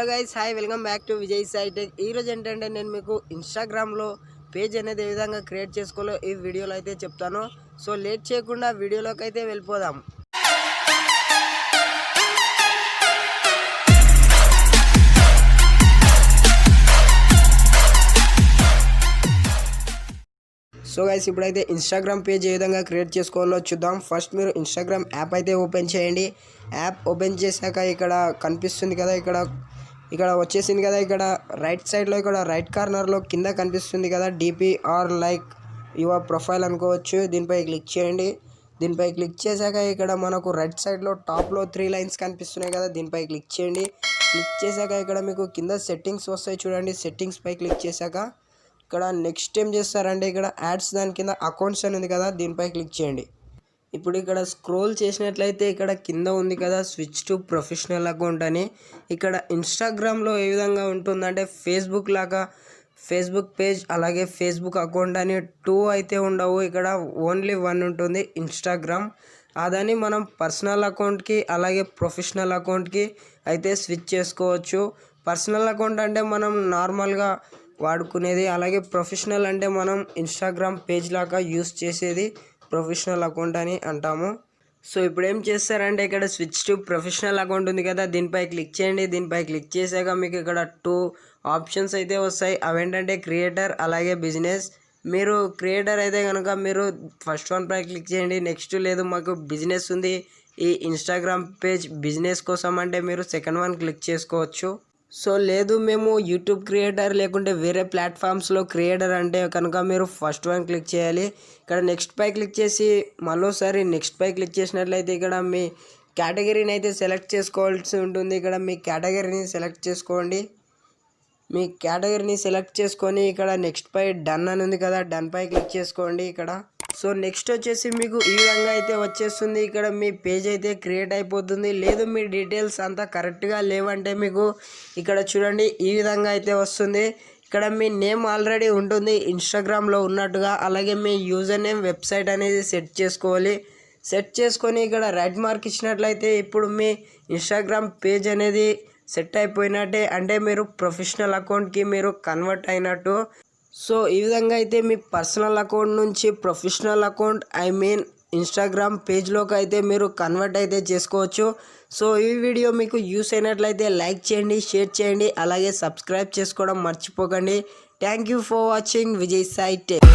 Hello guys, hi, welcome back to Vijay Sai tech. ఈరోజు ఏంటంటే నేను మీకు ఇన్స్టాగ్రామ్లో పేజ్ అనేది ఏ విధంగా క్రియేట్ చేసుకోవాలో ఈ వీడియోలో అయితే చెప్తాను. సో లేట్ చేయకుండా వీడియోలోకి అయితే వెళ్ళిపోదాం. సో గైస్, ఇప్పుడైతే ఇన్స్టాగ్రామ్ పేజ్ ఏ విధంగా క్రియేట్ చేసుకోవాలో చూద్దాం. ఫస్ట్ మీరు ఇన్స్టాగ్రామ్ యాప్ అయితే ఓపెన్ చేయండి. యాప్ ఓపెన్ చేశాక ఇక్కడ కనిపిస్తుంది కదా, ఇక్కడ వచ్చేసింది కదా, ఇక్కడ రైట్ సైడ్లో ఇక్కడ రైట్ కార్నర్లో కింద కనిపిస్తుంది కదా DP are like your profile అనుకోవచ్చు. దీనిపై క్లిక్ చేయండి. దీనిపై క్లిక్ చేశాక ఇక్కడ మనకు రైట్ సైడ్లో టాప్లో 3 లైన్స్ కనిపిస్తున్నాయి కదా, దీనిపై క్లిక్ చేయండి. క్లిక్ చేశాక ఇక్కడ మీకు కింద సెట్టింగ్స్ వస్తాయి చూడండి. సెట్టింగ్స్పై క్లిక్ చేశాక ఇక్కడ నెక్స్ట్ ఏం చేస్తారంటే ఇక్కడ యాడ్స్ దాని కింద అకౌంట్స్ అని ఉంది కదా, దీనిపై క్లిక్ చేయండి. ఇప్పుడు ఇక్కడ స్క్రోల్ చేసినట్లయితే ఇక్కడ కింద ఉంది కదా స్విచ్ టు ప్రొఫెషనల్ అకౌంట్ అని. ఇక్కడ ఇన్స్టాగ్రామ్లో ఏ విధంగా ఉంటుందంటే ఫేస్బుక్ లాగా ఫేస్బుక్ పేజ్ అలాగే ఫేస్బుక్ అకౌంట్ అని 2 అయితే ఉండవు. ఇక్కడ ఓన్లీ 1 ఉంటుంది ఇన్స్టాగ్రామ్. అదని మనం పర్సనల్ అకౌంట్కి అలాగే ప్రొఫెషనల్ అకౌంట్కి అయితే స్విచ్ చేసుకోవచ్చు. పర్సనల్ అకౌంట్ అంటే మనం నార్మల్గా వాడుకునేది, అలాగే ప్రొఫెషనల్ అంటే మనం ఇన్స్టాగ్రామ్ పేజ్ లాగా యూస్ చేసేది ప్రొఫెషనల్ అకౌంట్ అని అంటాము. సో ఇప్పుడు ఏం చేస్తారంటే ఇక్కడ స్విచ్ టు ప్రొఫెషనల్ అకౌంట్ ఉంది కదా, దీనిపై క్లిక్ చేయండి. దీనిపై క్లిక్ చేశాక మీకు ఇక్కడ 2 ఆప్షన్స్ అయితే వస్తాయి. అవేంటంటే క్రియేటర్ అలాగే బిజినెస్. మీరు క్రియేటర్ అయితే కనుక మీరు ఫస్ట్ వన్ పై క్లిక్ చేయండి. నెక్స్ట్ లేదు మాకు బిజినెస్ ఉంది ఈ ఇన్స్టాగ్రామ్ పేజ్ బిజినెస్ కోసం అంటే మీరు సెకండ్ వన్ క్లిక్ చేసుకోవచ్చు. సో లేదు మేము యూట్యూబ్ క్రియేటర్ లేకుంటే వేరే ప్లాట్ఫామ్స్లో క్రియేటర్ అంటే కనుక మీరు ఫస్ట్ వన్ క్లిక్ చేయాలి. ఇక్కడ నెక్స్ట్ పై క్లిక్ చేసి మరోసారి నెక్స్ట్ పై క్లిక్ చేసినట్లయితే ఇక్కడ మీ కేటగిరీని అయితే సెలెక్ట్ చేసుకోవాల్సి ఉంటుంది. ఇక్కడ మీ కేటగిరీని సెలెక్ట్ చేసుకోండి. మీ కేటగిరీని సెలెక్ట్ చేసుకొని ఇక్కడ నెక్స్ట్ పై డన్ అని ఉంది కదా, డన్ పై క్లిక్ చేసుకోండి ఇక్కడ. సో నెక్స్ట్ వచ్చేసి మీకు ఈ విధంగా అయితే వచ్చేస్తుంది. ఇక్కడ మీ పేజ్ అయితే క్రియేట్ అయిపోతుంది. లేదు మీ డీటెయిల్స్ అంతా కరెక్ట్గా లేవంటే మీకు ఇక్కడ చూడండి ఈ విధంగా అయితే వస్తుంది. ఇక్కడ మీ నేమ్ ఆల్రెడీ ఉంటుంది ఇన్స్టాగ్రామ్లో ఉన్నట్టుగా, అలాగే మీ యూజర్ నేమ్ వెబ్సైట్ అనేది సెట్ చేసుకోవాలి. సెట్ చేసుకొని ఇక్కడ రైట్ మార్క్ ఇచ్చినట్లయితే ఇప్పుడు మీ ఇన్స్టాగ్రామ్ పేజ్ అనేది సెట్ అయిపోయినట్టే, అంటే మీరు ప్రొఫెషనల్ అకౌంట్కి మీరు కన్వర్ట్ అయినట్టు. సో ఈ విధంగా అయితే మీ పర్సనల్ అకౌంట్ నుంచి ప్రొఫెషనల్ అకౌంట్ ఇన్స్టాగ్రామ్ పేజ్లోకి అయితే మీరు కన్వర్ట్ అయితే చేసుకోవచ్చు. సో ఈ వీడియో మీకు యూస్ అయినట్లయితే లైక్ చేయండి, షేర్ చేయండి, అలాగే సబ్స్క్రైబ్ చేసుకోవడం మర్చిపోకండి. Thank you for watching Vijay Sai tech.